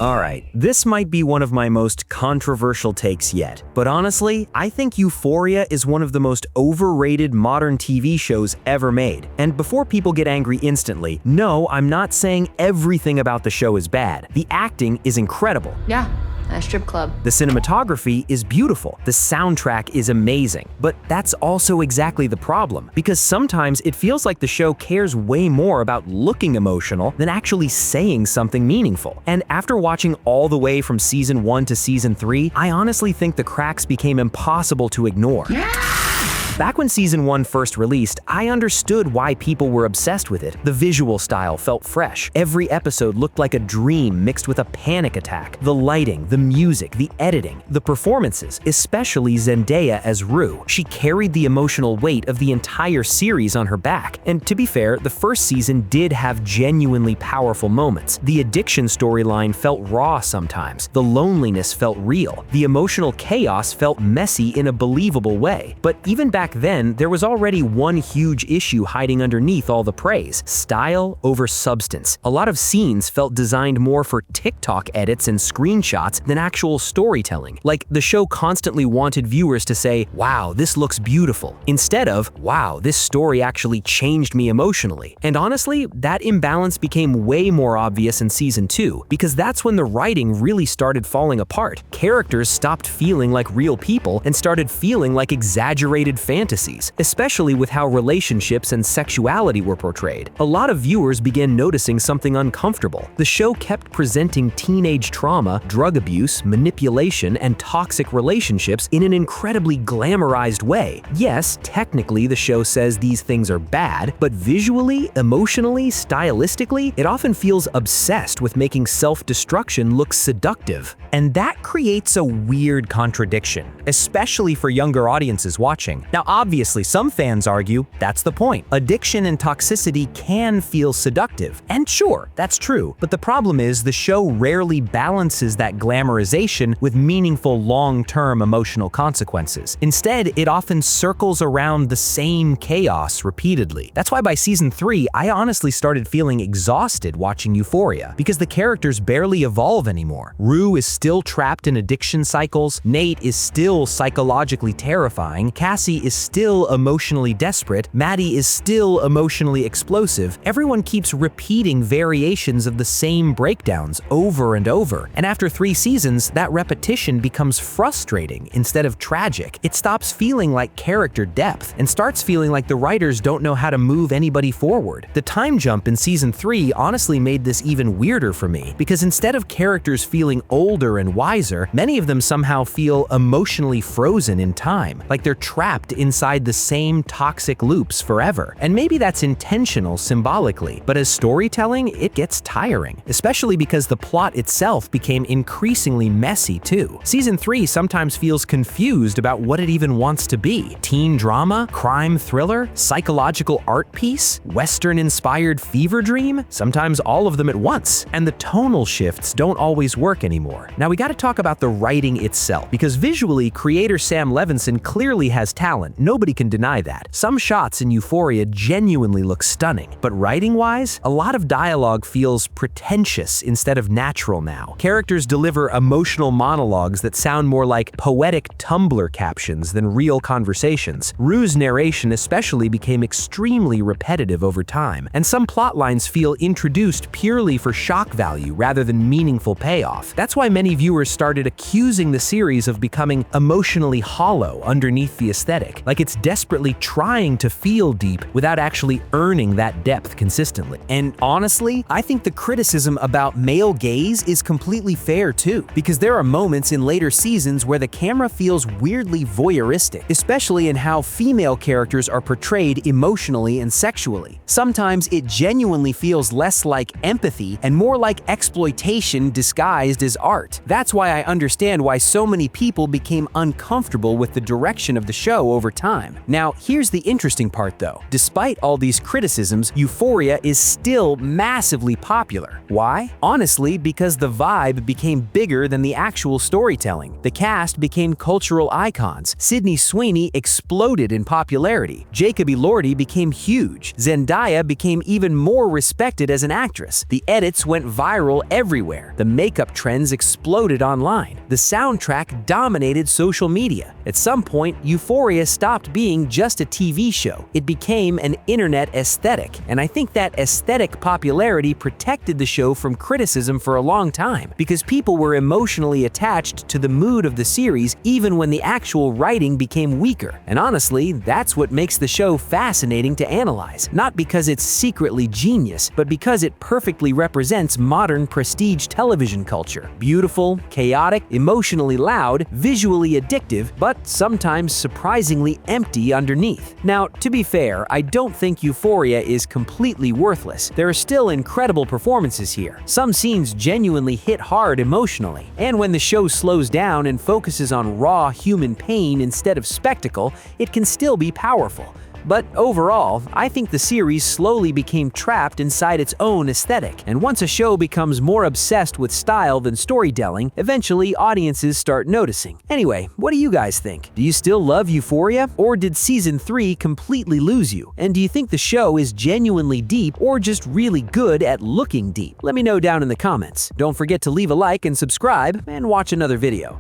Alright, this might be one of my most controversial takes yet, but honestly, I think Euphoria is one of the most overrated modern TV shows ever made. And before people get angry instantly, no, I'm not saying everything about the show is bad. The acting is incredible. Yeah. A strip club. The cinematography is beautiful. The soundtrack is amazing. But that's also exactly the problem, because sometimes it feels like the show cares way more about looking emotional than actually saying something meaningful. And after watching all the way from season 1 to season 3, I honestly think the cracks became impossible to ignore. Back when season 1 first released, I understood why people were obsessed with it. The visual style felt fresh. Every episode looked like a dream mixed with a panic attack. The lighting, the music, the editing, the performances, especially Zendaya as Rue. She carried the emotional weight of the entire series on her back. And to be fair, the first season did have genuinely powerful moments. The addiction storyline felt raw sometimes. The loneliness felt real. The emotional chaos felt messy in a believable way. But even back then, there was already one huge issue hiding underneath all the praise: style over substance. A lot of scenes felt designed more for TikTok edits and screenshots than actual storytelling. Like, the show constantly wanted viewers to say, "Wow, this looks beautiful," instead of, "Wow, this story actually changed me emotionally." And honestly, that imbalance became way more obvious in season 2, because that's when the writing really started falling apart. Characters stopped feeling like real people and started feeling like exaggerated fantasies, especially with how relationships and sexuality were portrayed. A lot of viewers began noticing something uncomfortable. The show kept presenting teenage trauma, drug abuse, manipulation, and toxic relationships in an incredibly glamorized way. Yes, technically the show says these things are bad, but visually, emotionally, stylistically, it often feels obsessed with making self-destruction look seductive. And that creates a weird contradiction, especially for younger audiences watching. Now, obviously, some fans argue that's the point. Addiction and toxicity can feel seductive. And sure, that's true. But the problem is the show rarely balances that glamorization with meaningful long-term emotional consequences. Instead, it often circles around the same chaos repeatedly. That's why by season 3, I honestly started feeling exhausted watching Euphoria, because the characters barely evolve anymore. Rue is still trapped in addiction cycles, Nate is still psychologically terrifying, Cassie is still emotionally desperate, Maddie is still emotionally explosive. Everyone keeps repeating variations of the same breakdowns over and over. And after 3 seasons, that repetition becomes frustrating instead of tragic. It stops feeling like character depth and starts feeling like the writers don't know how to move anybody forward. The time jump in season 3 honestly made this even weirder for me, because instead of characters feeling older and wiser, many of them somehow feel emotionally frozen in time, like they're trapped inside the same toxic loops forever. And maybe that's intentional symbolically, but as storytelling, it gets tiring, especially because the plot itself became increasingly messy too. Season 3 sometimes feels confused about what it even wants to be: teen drama, crime thriller, psychological art piece, Western-inspired fever dream, sometimes all of them at once. And the tonal shifts don't always work anymore. Now we gotta talk about the writing itself, because visually, creator Sam Levinson clearly has talent. Nobody can deny that. Some shots in Euphoria genuinely look stunning, but writing-wise, a lot of dialogue feels pretentious instead of natural now. Characters deliver emotional monologues that sound more like poetic Tumblr captions than real conversations. Rue's narration especially became extremely repetitive over time, and some plotlines feel introduced purely for shock value rather than meaningful payoff. That's why many viewers started accusing the series of becoming emotionally hollow underneath the aesthetic, like it's desperately trying to feel deep without actually earning that depth consistently. And honestly, I think the criticism about male gaze is completely fair too, because there are moments in later seasons where the camera feels weirdly voyeuristic, especially in how female characters are portrayed emotionally and sexually. Sometimes it genuinely feels less like empathy and more like exploitation disguised as art. That's why I understand why so many people became uncomfortable with the direction of the show over over time. Now, here's the interesting part though. Despite all these criticisms, Euphoria is still massively popular. Why? Honestly, because the vibe became bigger than the actual storytelling. The cast became cultural icons. Sydney Sweeney exploded in popularity. Jacob Elordi became huge. Zendaya became even more respected as an actress. The edits went viral everywhere. The makeup trends exploded online. The soundtrack dominated social media. At some point, Euphoria stopped being just a TV show. It became an internet aesthetic, and I think that aesthetic popularity protected the show from criticism for a long time, because people were emotionally attached to the mood of the series even when the actual writing became weaker. And honestly, that's what makes the show fascinating to analyze, not because it's secretly genius, but because it perfectly represents modern prestige television culture. Beautiful, chaotic, emotionally loud, visually addictive, but sometimes surprisingly empty underneath. Now, to be fair, I don't think Euphoria is completely worthless. There are still incredible performances here. Some scenes genuinely hit hard emotionally, and when the show slows down and focuses on raw human pain instead of spectacle, it can still be powerful. But overall, I think the series slowly became trapped inside its own aesthetic, and once a show becomes more obsessed with style than storytelling, eventually audiences start noticing. Anyway, what do you guys think? Do you still love Euphoria, or did Season 3 completely lose you? And do you think the show is genuinely deep or just really good at looking deep? Let me know down in the comments. Don't forget to leave a like and subscribe, and watch another video.